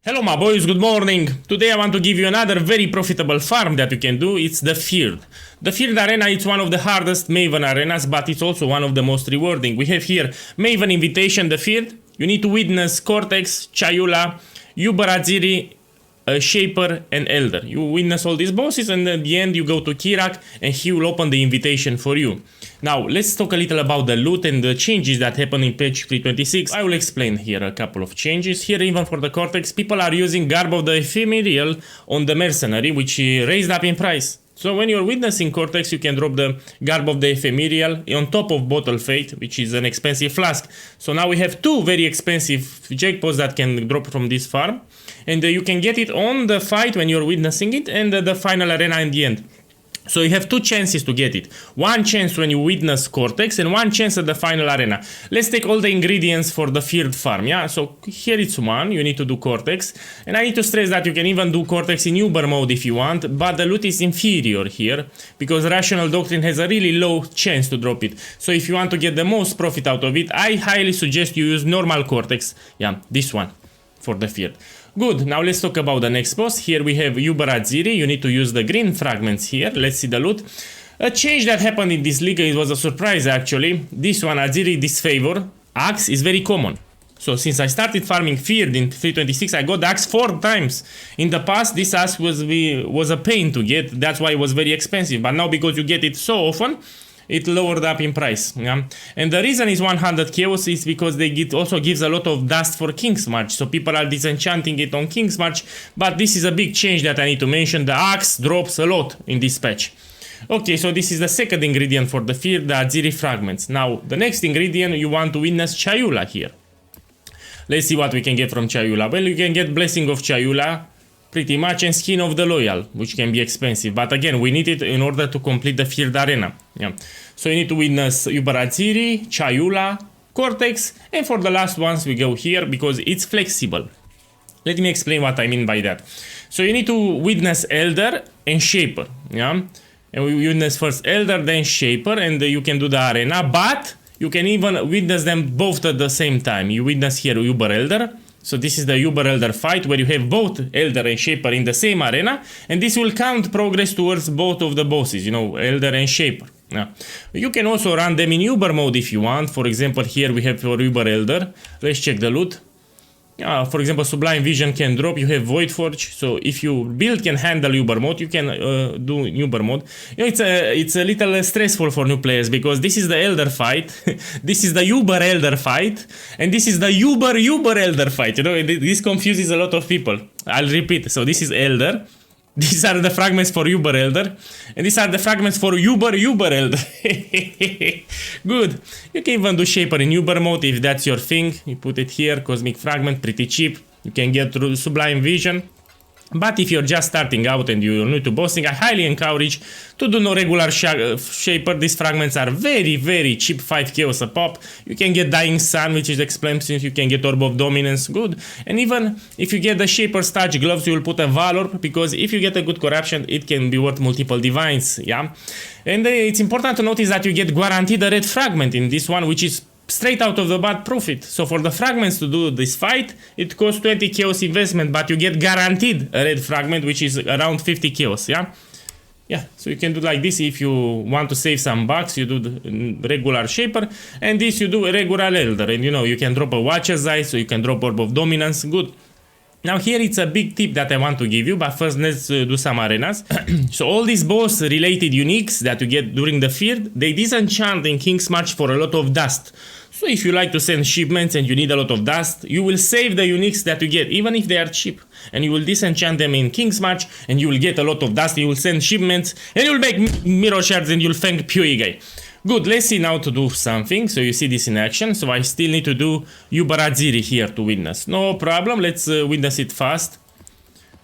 Hello my boys, good morning. Today I want to give you another very profitable farm that you can do. It's the field. The field arena is one of the hardest Maven arenas, but it's also one of the most rewarding. We have here Maven Invitation, the field. You need to witness Cortex, Chayula, Uber Atziri, Shaper and Elder. You witness all these bosses and at the end you go to Kirak and he will open the invitation for you. Now let's talk a little about the loot and the changes that happen in patch 3.26. I will explain here a couple of changes. Here even for the Cortex, people are using Garb of the Ephemeral on the Mercenary, which raised up in price. So when you're witnessing Cortex, you can drop the Garb of the Ephemeral on top of Bottle Fate, which is an expensive flask. So now we have two very expensive jackpots that can drop from this farm. And you can get it on the fight when you're witnessing it and the final arena in the end. So you have two chances to get it. One chance when you witness Cortex and one chance at the final arena. Let's take all the ingredients for the field farm, yeah? So here it's one, you need to do Cortex. And I need to stress that you can even do Cortex in Uber mode if you want, but the loot is inferior here, because Rational Doctrine has a really low chance to drop it. So if you want to get the most profit out of it, I highly suggest you use normal Cortex, yeah, this one, for the field. Good, now let's talk about the next boss. Here we have Uber Atziri. You need to use the green fragments here. Let's see the loot. A change that happened in this league, it was a surprise actually. This one, Atziri Disfavour, axe is very common. So since I started farming field in 3.26, I got the axe 4 times. In the past, this axe was a pain to get. That's why it was very expensive. But now because you get it so often, it lowered up in price, yeah? And the reason is 100 chaos is because they also gives a lot of dust for King's March, so people are disenchanting it on King's March, but this is a big change that I need to mention. The axe drops a lot in this patch. Okay, so this is the second ingredient for the field, the Atziri fragments. Now, the next ingredient, you want to witness Chayula here. Let's see what we can get from Chayula. Well, you can get Blessing of Chayula, pretty much, and Skin of the Loyal, which can be expensive, but again we need it in order to complete the field arena, yeah. So you need to witness Uber Atziri, Chayula, Cortex, and for the last ones we go here because it's flexible. Let me explain what I mean by that. So you need to witness Elder and Shaper, yeah, and we witness first Elder then Shaper, and you can do the arena, but you can even witness them both at the same time. You witness here Uber Elder. So this is the Uber Elder fight where you have both Elder and Shaper in the same arena, and this will count progress towards both of the bosses, you know, Elder and Shaper. Yeah. You can also run them in Uber mode if you want. For example, here we have for Uber Elder. Let's check the loot. For example, Sublime Vision can drop, you have Void Forge, so if your build can handle Uber mode, you can do Uber mode. You know, it's a little stressful for new players, because this is the Elder fight, this is the Uber Elder fight, and this is the Uber Elder fight, you know, this confuses a lot of people. I'll repeat, so this is Elder, these are the fragments for Uber Elder, and these are the fragments for Uber Elder. Good. You can even do Shaper in Uber mode if that's your thing. You put it here, Cosmic Fragment, pretty cheap. You can get through Sublime Vision. But if you're just starting out and you're new to bossing, I highly encourage to do no regular Shaper. These fragments are very, very cheap, 5 chaos a pop. You can get Dying Sun, which is expensive. You can get Orb of Dominance, good. And even if you get the Shaper's Touch gloves, you will put a Valor, because if you get a good corruption, it can be worth multiple divines, yeah? And it's important to notice that you get guaranteed a red fragment in this one, which is straight out of the bad profit. So for the fragments to do this fight, it costs 20 chaos investment, but you get guaranteed a red fragment, which is around 50 chaos, yeah? Yeah, so you can do like this. If you want to save some bucks, you do the regular Shaper, and this you do a regular Elder, and you know, you can drop a Watcher's Eye, so you can drop Orb of Dominance, good. Now here it's a big tip that I want to give you, but first let's do some arenas. So all these boss related uniques that you get during the field, they disenchant in King's March for a lot of dust. So if you like to send shipments and you need a lot of dust, you will save the uniques that you get, even if they are cheap. And you will disenchant them in King's March, and you will get a lot of dust, you will send shipments, and you will make mirror shards, and you'll thank POE guy. Good, let's see now to do something. So you see this in action, so I still need to do Uber Atziri here to witness. No problem, let's witness it fast.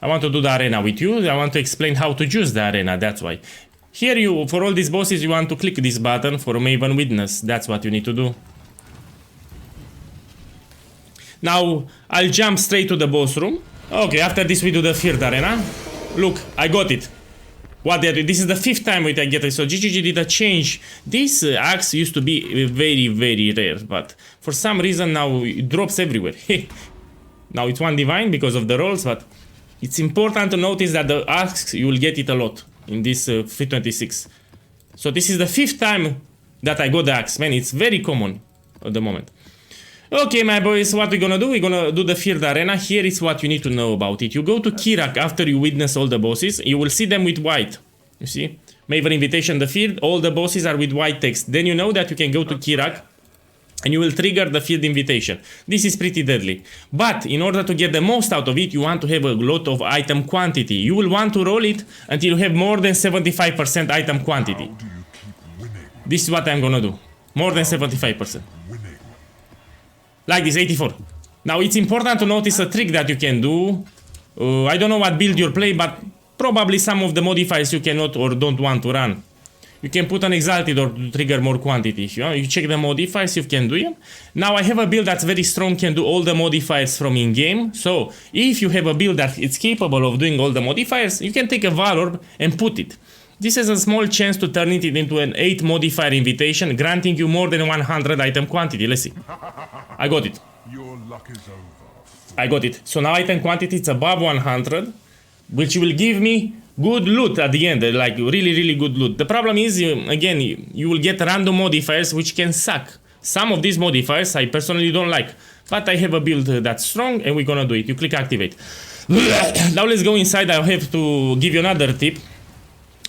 I want to do the arena with you, I want to explain how to use the arena, that's why. Here you, for all these bosses, you want to click this button for Maven Witness, that's what you need to do. Now, I'll jump straight to the boss room. Okay, after this we do the field arena. Look, I got it. What they do, this is the 5th time we get it, so GGG did a change. This axe used to be very, very rare, but for some reason now it drops everywhere. Now it's 1 divine because of the rolls, but it's important to notice that the asks, you will get it a lot in this 3.26. So this is the 5th time that I got the axe, man, it's very common at the moment. Okay, my boys, what we're gonna do? We're gonna do the field arena. Here is what you need to know about it. You go to Kirak after you witness all the bosses. You will see them with white. You see? Maven invitation, the field, all the bosses are with white text. Then you know that you can go to Kirak and you will trigger the field invitation. This is pretty deadly. But in order to get the most out of it, you want to have a lot of item quantity. You will want to roll it until you have more than 75% item quantity. This is what I'm gonna do. More than 75%. Like this, 84. Now it's important to notice a trick that you can do. I don't know what build you play, but probably some of the modifiers you cannot or don't want to run. You can put an exalted or to trigger more quantity. You check the modifiers, you can do them. Now I have a build that's very strong, can do all the modifiers from in-game. So if you have a build that is capable of doing all the modifiers, you can take a Valor and put it. This has a small chance to turn it into an 8 modifier invitation, granting you more than 100 item quantity. Let's see. I got it. Your luck is over. I got it. So now item quantity is above 100, which will give me good loot at the end, like really good loot. The problem is, again, you will get random modifiers which can suck. Some of these modifiers I personally don't like, but I have a build that's strong and we're gonna do it. You click activate. Now let's go inside. I have to give you another tip.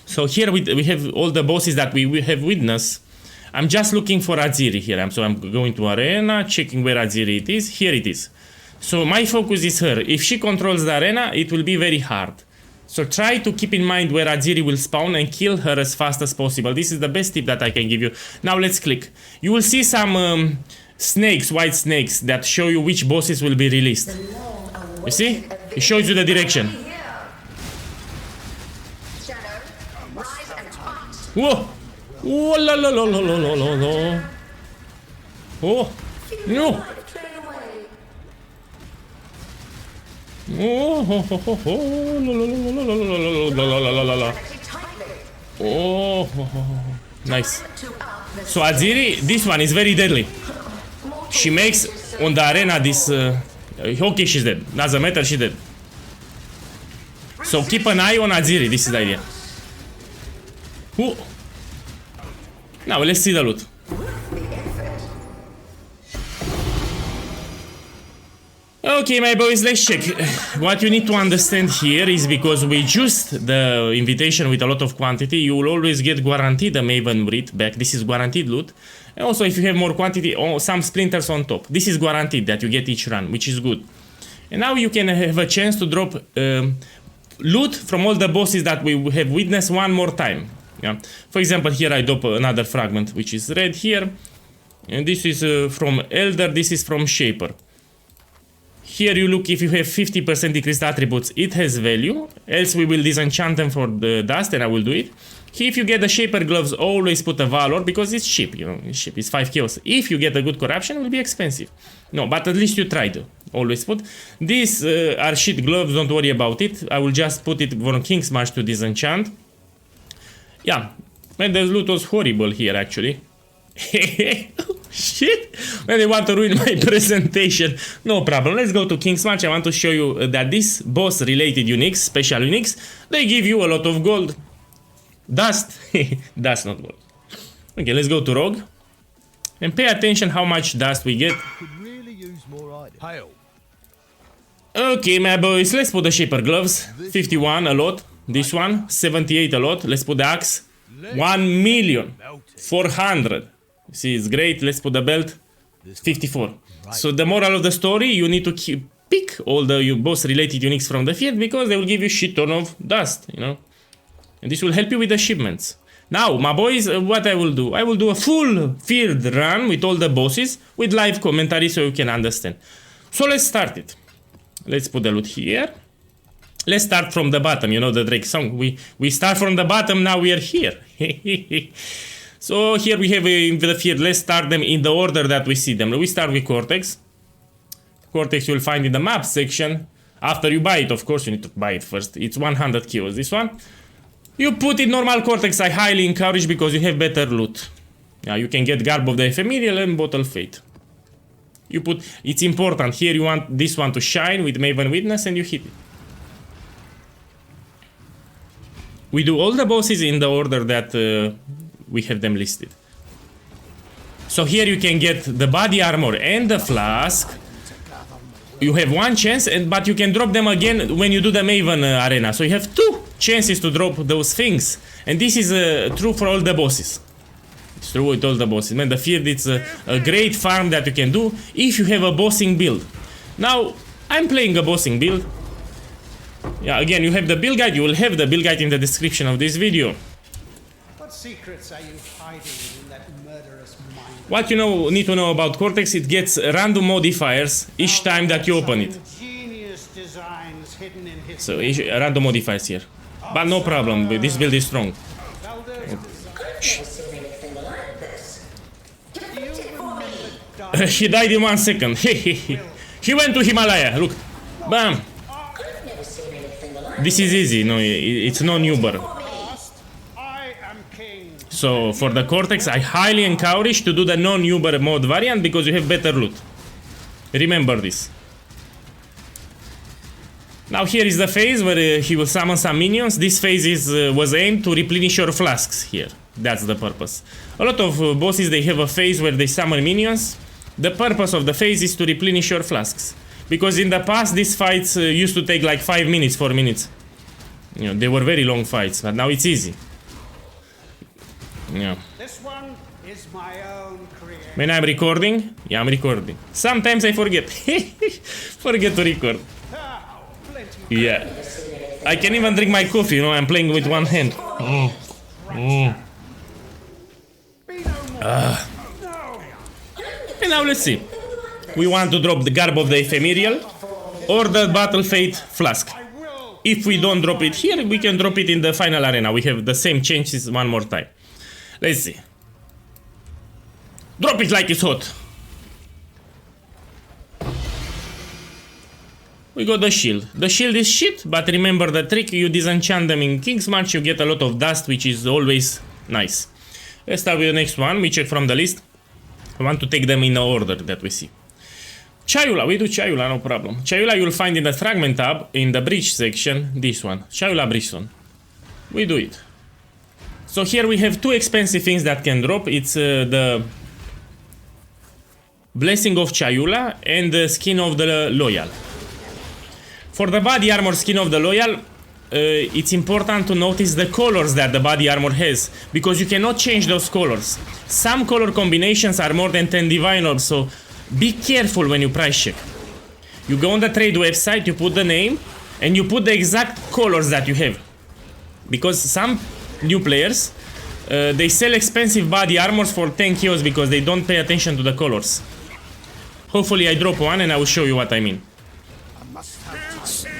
So here we have all the bosses that we have witnessed. I'm just looking for Atziri here. So I'm going to arena, checking where Atziri it is. Here it is. So my focus is her. If she controls the arena, it will be very hard. So try to keep in mind where Atziri will spawn and kill her as fast as possible. This is the best tip that I can give you. Now let's click. You will see some snakes, white snakes, that show you which bosses will be released. You see? It shows you the direction. Whoa! Oh la la la la la la la la! Oh no! Oh ho ho ho ho! La la la la la la la la la la! Oh, nice. So Atziri, this one is very deadly. She makes on the arena this. Okay, she's dead. Doesn't matter, she's dead. So keep an eye on Atziri. This is the idea. Ooh. Now let's see the loot. Okay, my boys, let's check. What you need to understand here is because we juiced the invitation with a lot of quantity, you will always get guaranteed a Maven Wreath back. This is guaranteed loot. And also if you have more quantity, some splinters on top. This is guaranteed that you get each run, which is good. And now you can have a chance to drop loot from all the bosses that we have witnessed one more time. Yeah. For example, here I drop another fragment, which is red here. And this is from Elder, this is from Shaper. Here you look, if you have 50% decreased attributes, it has value. Else we will disenchant them for the dust, and I will do it. If you get the Shaper gloves, always put a Valor, because it's cheap, you know, it's cheap, it's 5 kills. If you get a good corruption, it will be expensive. No, but at least you tried. Always put. These are shit gloves, don't worry about it. I will just put it on King's March to disenchant. Yeah, man, the loot was horrible here, actually. Shit, man, they want to ruin my presentation. No problem, let's go to King's March. I want to show you that this boss related uniques, special uniques, they give you a lot of gold. Dust, dust not gold. Okay, let's go to Rogue. And pay attention how much dust we get. Okay, my boys, let's put the Shaper gloves. 51, a lot. This one, 78, a lot. Let's put the axe. 1,400,000. See, it's great. Let's put the belt. 54. So the moral of the story, you need to pick all the boss related uniques from the field, because they will give you shit ton of dust, you know. And this will help you with the shipments. Now, my boys, what I will do? I will do a full field run with all the bosses with live commentary so you can understand. So let's start it. Let's put the loot here. Let's start from the bottom, you know the Drake song. We start from the bottom, now we are here. So here we have the field. Let's start them in the order that we see them. We start with Cortex. Cortex you will find in the map section. After you buy it, of course, you need to buy it first. It's 100 kills, this one. You put it normal Cortex, I highly encourage, because you have better loot. Yeah, you can get Garb of the Ephemeral and Bottle Fate. You put, it's important. Here you want this one to shine with Maven Witness and you hit it. We do all the bosses in the order that we have them listed. So here you can get the body armor and the flask. You have one chance, but you can drop them again when you do the Maven arena. So you have 2 chances to drop those things. And this is true for all the bosses. It's true with all the bosses. Man, the Field, it's a great farm that you can do if you have a bossing build. Now, I'm playing a bossing build. Yeah, again, you have the build guide. You will have the build guide in the description of this video. What secrets are you hiding in that murderous mind? What you need to know about Cortex, it gets random modifiers each time that you open it. Genius designs hidden in his So, random modifiers here. But no problem, this build is strong. He died in 1 second. He went to Himalaya, look. Bam! This is easy, no, it's no newber. So for the Cortex, I highly encourage to do the non-Uber mode variant because you have better loot. Remember this. Now here is the phase where he will summon some minions. This phase was aimed to replenish your flasks here. That's the purpose. A lot of bosses, they have a phase where they summon minions. The purpose of the phase is to replenish your flasks. Because in the past, these fights used to take like 5 minutes, 4 minutes. You know, they were very long fights, but now it's easy. Yeah. This one is my own creation. When I'm recording, yeah, I'm recording. Sometimes I forget. Forget to record. Yeah. I can even drink my coffee, you know, I'm playing with one hand. And now let's see. We want to drop the Garb of the Ephemeral or the Battle Fate Flask. If we don't drop it here, we can drop it in the final arena. We have the same chances one more time. Let's see. Drop it like it's hot. We got the shield. The shield is shit, but remember the trick, you disenchant them in King's March, you get a lot of dust, which is always nice. Let's start with the next one, we check from the list. I want to take them in the order that we see. Chayula, we do Chayula, no problem. Chayula you'll find in the fragment tab, in the bridge section, this one. Chayula Brisson. We do it. So here we have 2 expensive things that can drop. It's the Blessing of Chayula and the Skin of the Loyal. For the body armor Skin of the Loyal, it's important to notice the colors that the body armor has, because you cannot change those colors. Some color combinations are more than 10 divine orbs, so be careful when you price check. You go on the trade website, you put the name, and you put the exact colors that you have. Because some new players, they sell expensive body armors for 10 kills because they don't pay attention to the colors. Hopefully I drop one and I will show you what I mean.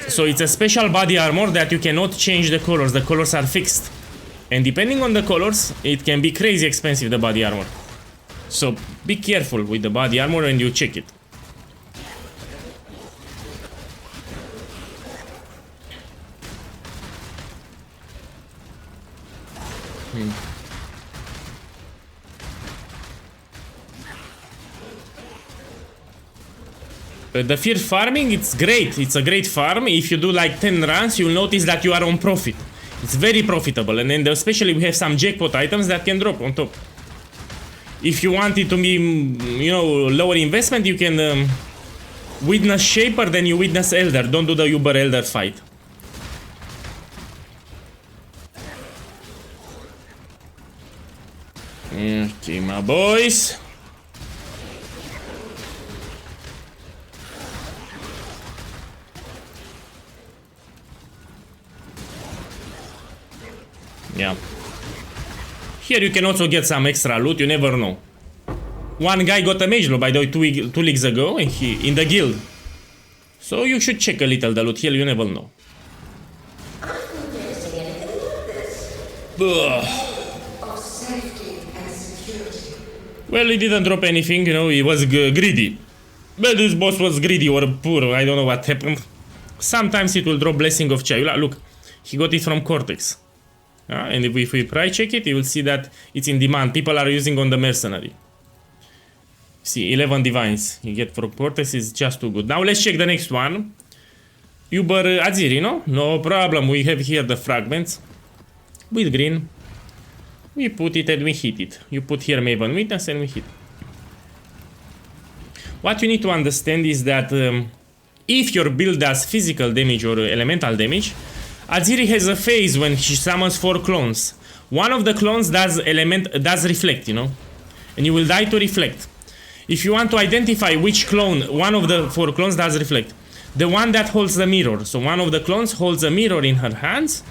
So it's a special body armor that you cannot change the colors are fixed. And depending on the colors, it can be crazy expensive, the body armor. So be careful with the body armor and you check it. The fear farming, it's great. It's a great farm. If you do like 10 runs, you'll notice that you are on profit. It's very profitable. And then especially we have some jackpot items that can drop on top. If you want it to be, you know, lower investment, you can witness Shaper, then you witness Elder. Don't do the Uber Elder fight. Okay, my boys. Yeah. Here you can also get some extra loot, you never know. One guy got a mage loot, by the way, two leagues ago, and he in the guild. So you should check a little the loot here, you never know. Well, he didn't drop anything, you know, he was greedy. Well, this boss was greedy or poor, I don't know what happened. Sometimes it will drop Blessing of Chayula. Look, he got it from Cortex. And if we price check it, you will see that it's in demand. People are using on the mercenary. See, 11 divines you get for Cortex is just too good. Now let's check the next one. Uber Atziri, no? No problem, we have here the fragments. With green. We put it and we hit it. You put here Maven Witness and we hit. What you need to understand is that if your build does physical damage or elemental damage, Atziri has a phase when she summons 4 clones. One of the clones does reflect, you know, and you will die to reflect. If you want to identify which clone, one of the 4 clones does reflect. The one that holds the mirror. So one of the clones holds a mirror in her hands,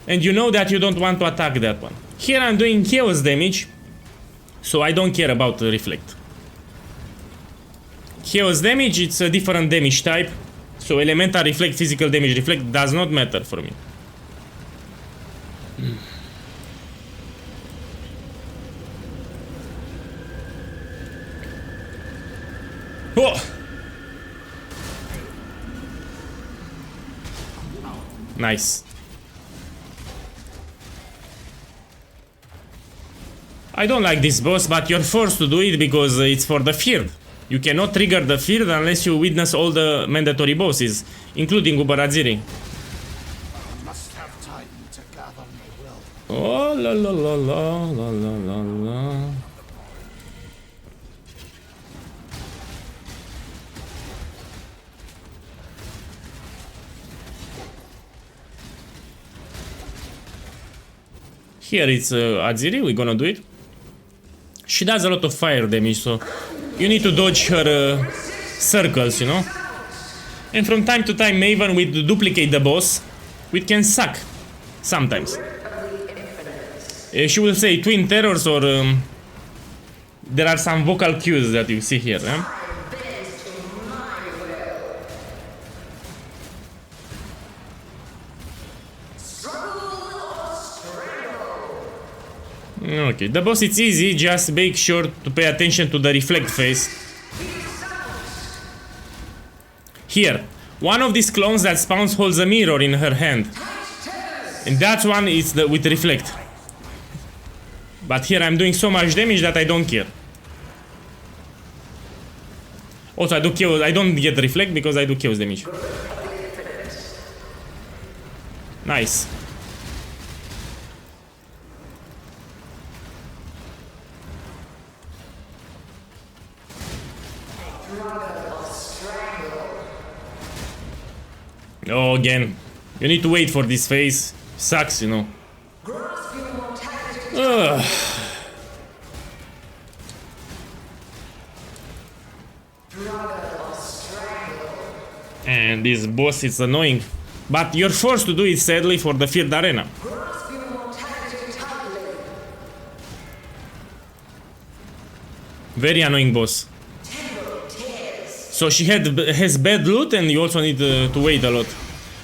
and you know that you don't want to attack that one. Here I'm doing chaos damage, so I don't care about the reflect. Chaos damage, it's a different damage type, so elemental reflect, physical damage reflect does not matter for me. Oh! Nice. I don't like this boss, but you're forced to do it because it's for the field. You cannot trigger the field unless you witness all the mandatory bosses, including Uber Atziri. Oh la la la la la la la. Here it's Atziri, we're gonna do it. She does a lot of fire damage, so you need to dodge her circles, you know. And from time to time, Maven will duplicate the boss, which can suck sometimes. She will say twin terrors, or there are some vocal cues that you see here. Okay, the boss it's easy, just make sure to pay attention to the reflect phase. Here, one of these clones that spawns holds a mirror in her hand. And that one is with reflect. But here I'm doing so much damage that I don't care. Also I don't get reflect because I do chaos damage. Nice. Oh, again. You need to wait for this phase. Sucks, you know. Ugh. And this boss is annoying. But you're forced to do it, sadly, for the field arena. Very annoying boss. So she has bad loot, and you also need to wait a lot.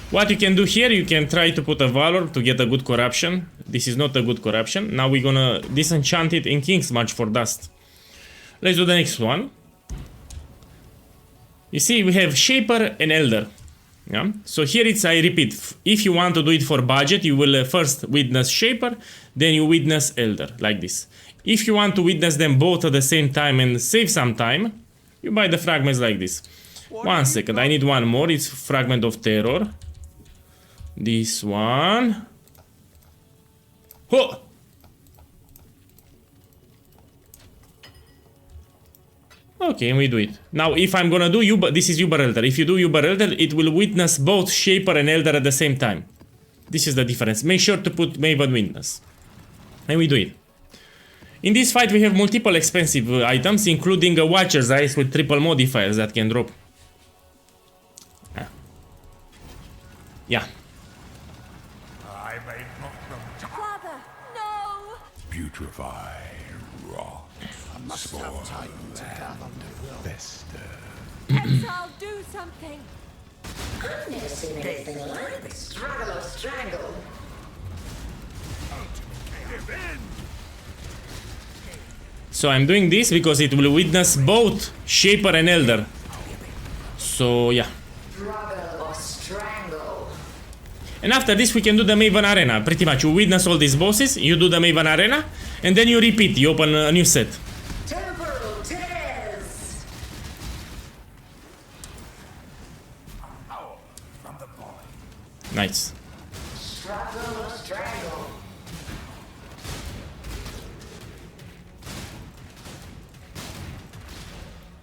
What you can do here, you can try to put a Valor to get a good corruption. This is not a good corruption. Now we're gonna disenchant it in King's March for dust. Let's do the next one. You see, we have Shaper and Elder. Yeah. So here it's, I repeat, if you want to do it for budget, you will first witness Shaper, then you witness Elder, like this. If you want to witness them both at the same time and save some time, you buy the fragments like this. 1 second, I need one more. It's Fragment of Terror. This one. Oh! Okay, and we do it. Now, if I'm gonna do this is Uber Elder. If you do Uber Elder, it will witness both Shaper and Elder at the same time. This is the difference. Make sure to put Maven Witness. And we do it. In this fight we have multiple expensive items, including a Watcher's Eyes with triple modifiers that can drop. Yeah. I may not know. Father, no! Putrefy, rot, spoil, fester. Exile, do something! I've never seen anything like this. Struggle or strangle. So I'm doing this because it will witness both Shaper and Elder. So yeah. Struggle or strangle. And after this we can do the Maven Arena. Pretty much, you witness all these bosses, you do the Maven Arena, and then you repeat, you open a new set. Temporal tears. Nice. Shrapnel strangle.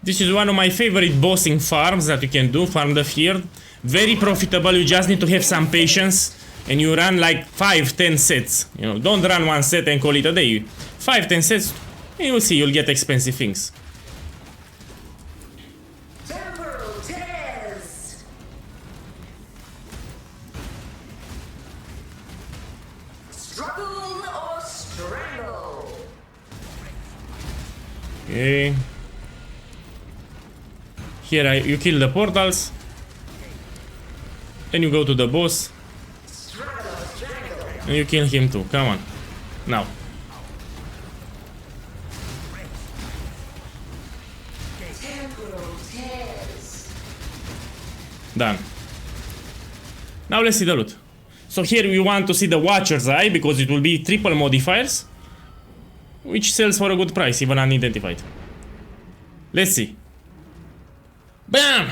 This is one of my favorite bossing farms that you can do, farm the field. Very profitable, you just need to have some patience. And you run like 5-10 sets. You know, don't run one set and call it a day. 5-10 sets, and you'll see, you'll get expensive things. Temporal tears. Struggle or strangle. Okay. Here you kill the portals. Then you go to the boss. Struggle or strangle. And you kill him too. Come on. Now. Temporal tears. Done. Now let's see the loot. So here we want to see the Watcher's Eye because it will be triple modifiers, which sells for a good price, even unidentified. Let's see. Bam!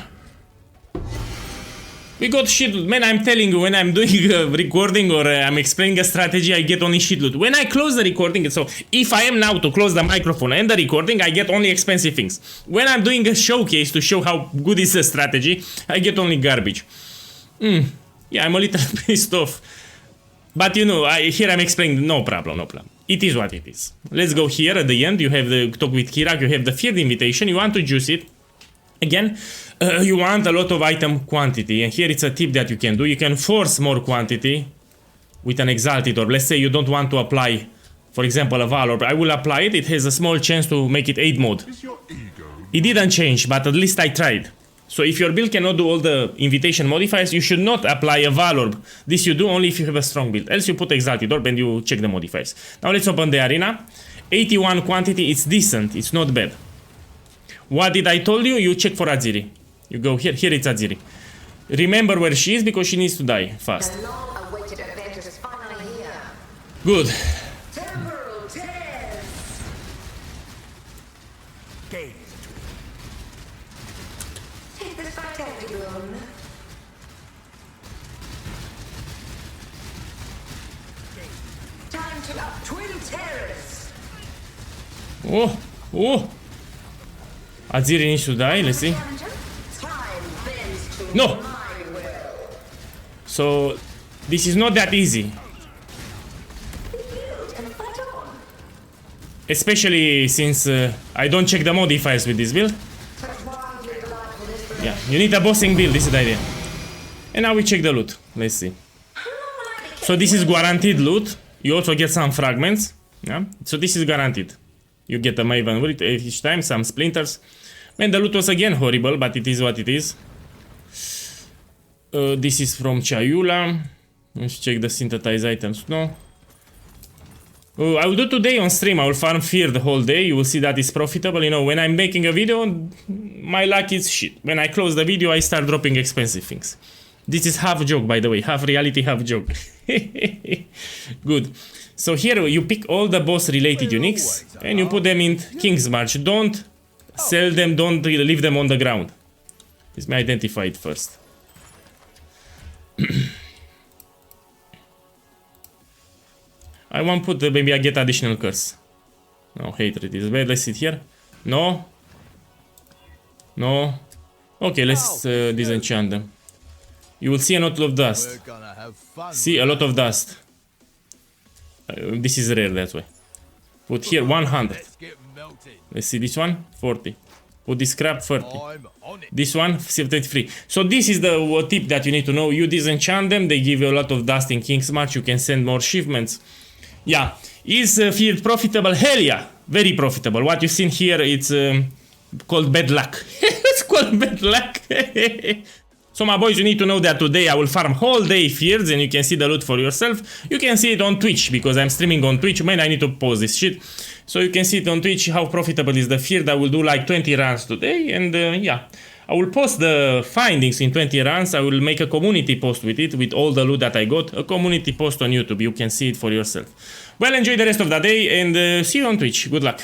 We got shit loot. Man, I'm telling you, when I'm doing a recording or I'm explaining a strategy, I get only shit loot. When I close the recording, so if I am now to close the microphone and the recording, I get only expensive things. When I'm doing a showcase to show how good is a strategy, I get only garbage. Yeah, I'm a little pissed off. But you know, here I'm explaining, no problem, no problem. It is what it is. Let's go here at the end. You have the talk with Kirak, you have the field invitation, you want to juice it. Again, you want a lot of item quantity, and here it's a tip that you can do. You can force more quantity with an Exalted Orb. Let's say you don't want to apply, for example, a Valor. I will apply it. It has a small chance to make it 8 mode. It didn't change, but at least I tried. So if your build cannot do all the invitation modifiers, you should not apply a Valor. This you do only if you have a strong build. Else you put Exalted Orb and you check the modifiers. Now let's open the arena. 81 quantity, it's decent, it's not bad. What did I told you? You check for Atziri. You go here, here it's Atziri. Remember where she is because she needs to die fast. The long-awaited event is finally here. Good. Temporal tears. Take this vitality boon. Time to up twin terrors. Oh, oh. Atziri needs to die, let's see. Time bends to No. my will. So, this is not that easy. Build and fight on. Especially since I don't check the modifiers with this build. Yeah, you need a bossing build, this is the idea. And now we check the loot, let's see. So this is guaranteed loot. You also get some fragments. Yeah, so this is guaranteed. You get a Maven with each time, some splinters. Man, the loot was again horrible, but it is what it is. This is from Chayula. Let's check the synthesized items. No. I will do today on stream. I will farm fear the whole day. You will see that it's profitable. You know, when I'm making a video, my luck is shit. When I close the video, I start dropping expensive things. This is half joke, by the way. Half reality, half joke. Good. So here you pick all the boss related uniques and you put them in King's March. Don't sell them, don't leave them on the ground. Let me identify it first. I want to put, maybe I get additional curse. No, hatred is bad. Let's sit here. No. No. Okay, let's disenchant them. You will see a lot of dust. See a lot of dust. This is rare, that's why. Put here 100. Let's see this one, 40. Put this crap, 30. This one, 73. So this is the tip that you need to know. You disenchant them, they give you a lot of dust in King's March. You can send more shipments. Yeah, is field profitable? Hell yeah, very profitable. What you've seen here, it's called bad luck. It's called bad luck. So my boys, you need to know that today I will farm whole day fields and you can see the loot for yourself. You can see it on Twitch because I'm streaming on Twitch. Man, I need to pause this shit. So you can see it on Twitch how profitable is the field. I will do like 20 runs today and yeah. I will post the findings in 20 runs. I will make a community post with it, with all the loot that I got. A community post on YouTube. You can see it for yourself. Well, enjoy the rest of the day and see you on Twitch. Good luck.